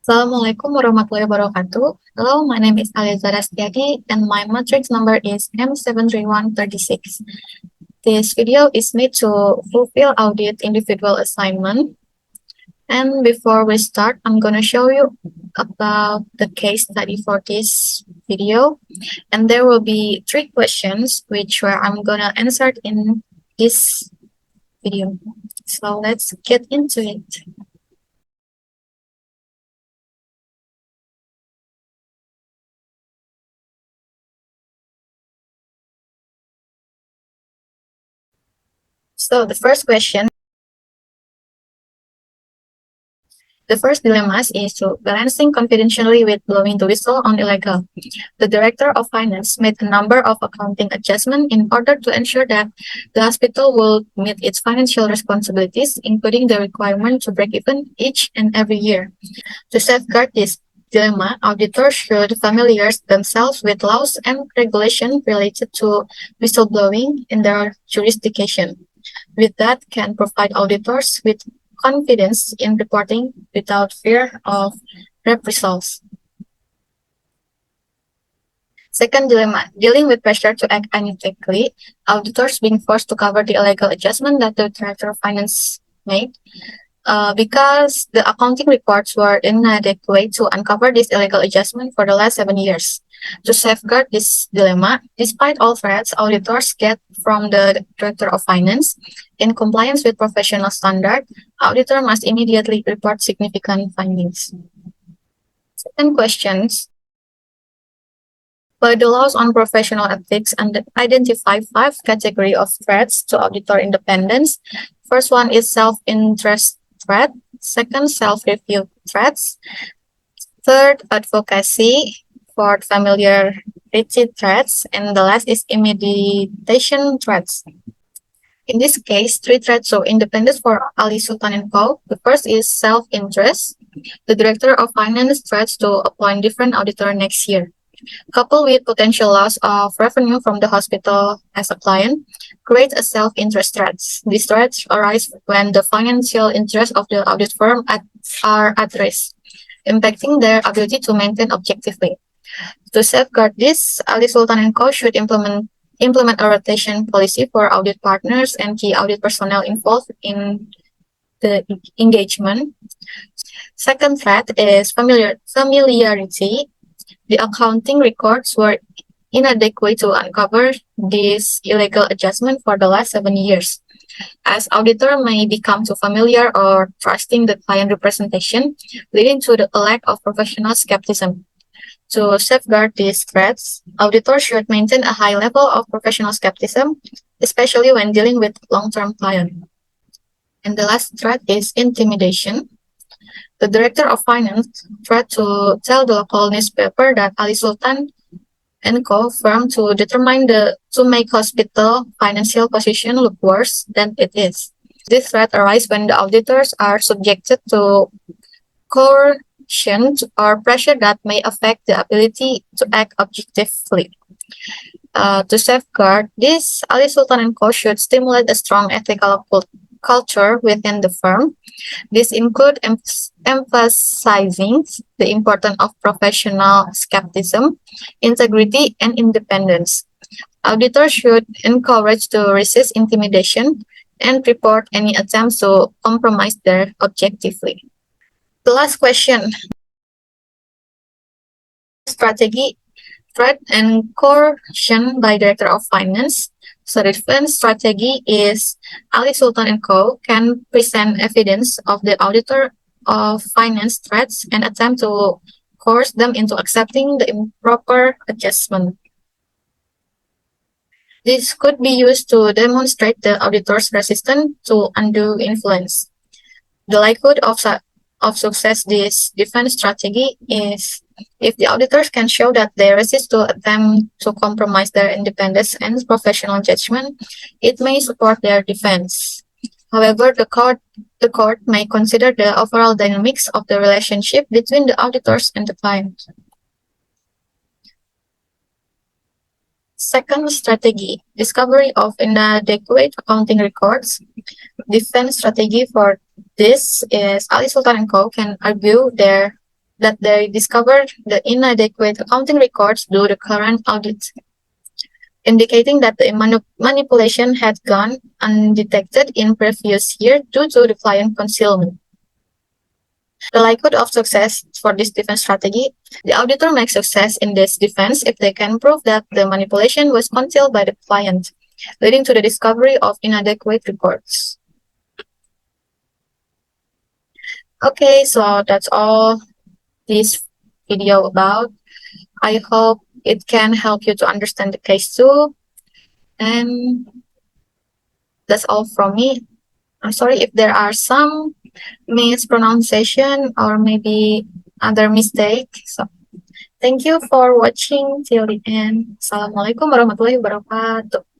Assalamualaikum warahmatullahi wabarakatuh. Hello, my name is Aliza Rastiadi and my matrix number is M73136. This video is made to fulfill audit individual assignment. And before we start, I'm going to show you about the case study for this video. And there will be 3 questions which I'm going to answer in this video. So let's get into it. So the first question, the first dilemma is to balancing confidentially with blowing the whistle on illegal. The Director of Finance made a number of accounting adjustments in order to ensure that the hospital will meet its financial responsibilities, including the requirement to break even each and every year. To safeguard this dilemma, auditors should familiarize themselves with laws and regulations related to whistleblowing in their jurisdiction. With that, can provide auditors with confidence in reporting without fear of reprisals. Second dilemma, dealing with pressure to act unethically, auditors being forced to cover the illegal adjustment that the Director of Finance made. Because the accounting reports were inadequate to uncover this illegal adjustment for the last 7 years. To safeguard this dilemma, despite all threats auditors get from the Director of Finance, in compliance with professional standard, auditor must immediately report significant findings. Second questions. By the laws on professional ethics and identify 5 categories of threats to auditor independence. First one is self-interest threat. Second, self-review threats. Third, advocacy. Fourth, familiarity threats. And the last is imitation threats. In this case, 3 threats show independence for Ali Sultan and Co. The first is self-interest. The Director of Finance threats to appoint different auditor next year. Coupled with potential loss of revenue from the hospital as a client, create a self-interest threats. These threats arise when the financial interests of the audit firm are at risk, impacting their ability to maintain objectively. To safeguard this, Ali Sultan and Co. should implement a rotation policy for audit partners and key audit personnel involved in the engagement. Second threat is familiarity. The accounting records were inadequate to uncover this illegal adjustment for the last 7 years. As auditor may become too familiar or trusting the client representation, leading to the lack of professional skepticism. To safeguard these threats, auditors should maintain a high level of professional skepticism, especially when dealing with long-term clients. And the last threat is intimidation. The Director of Finance tried to tell the local newspaper that Ali Sultan and Co. firm to make hospital financial position look worse than it is. This threat arises when the auditors are subjected to coercion or pressure that may affect the ability to act objectively. To safeguard this, Ali Sultan and Co. should stimulate a strong ethical culture within the firm. This includes emphasizing the importance of professional skepticism, integrity, and independence. Auditors should encourage to resist intimidation and report any attempts to compromise their objectively. The last question. Strategy, threat, and coercion by Director of Finance. So the defense strategy is Ali Sultan and Co. can present evidence of the auditor of finance threats and attempt to coerce them into accepting the improper adjustment. This could be used to demonstrate the auditor's resistance to undue influence. The likelihood of success this defense strategy is if the auditors can show that they resist to attempt to compromise their independence and professional judgment, it may support their defense. However, the court may consider the overall dynamics of the relationship between the auditors and the client. Second strategy, discovery of inadequate accounting records. Defense strategy for this is Ali Sultan and Co. can argue their that they discovered the inadequate accounting records due to current audit, indicating that the manipulation had gone undetected in previous year due to the client concealment. The likelihood of success for this defense strategy, the auditor makes success in this defense if they can prove that the manipulation was concealed by the client, leading to the discovery of inadequate records. Okay, so that's all this video about. I hope it can help you to understand the case too. And that's all from me. I'm sorry if there are some mispronunciation or maybe other mistake. So thank you for watching till the end. Assalamualaikum warahmatullahi wabarakatuh.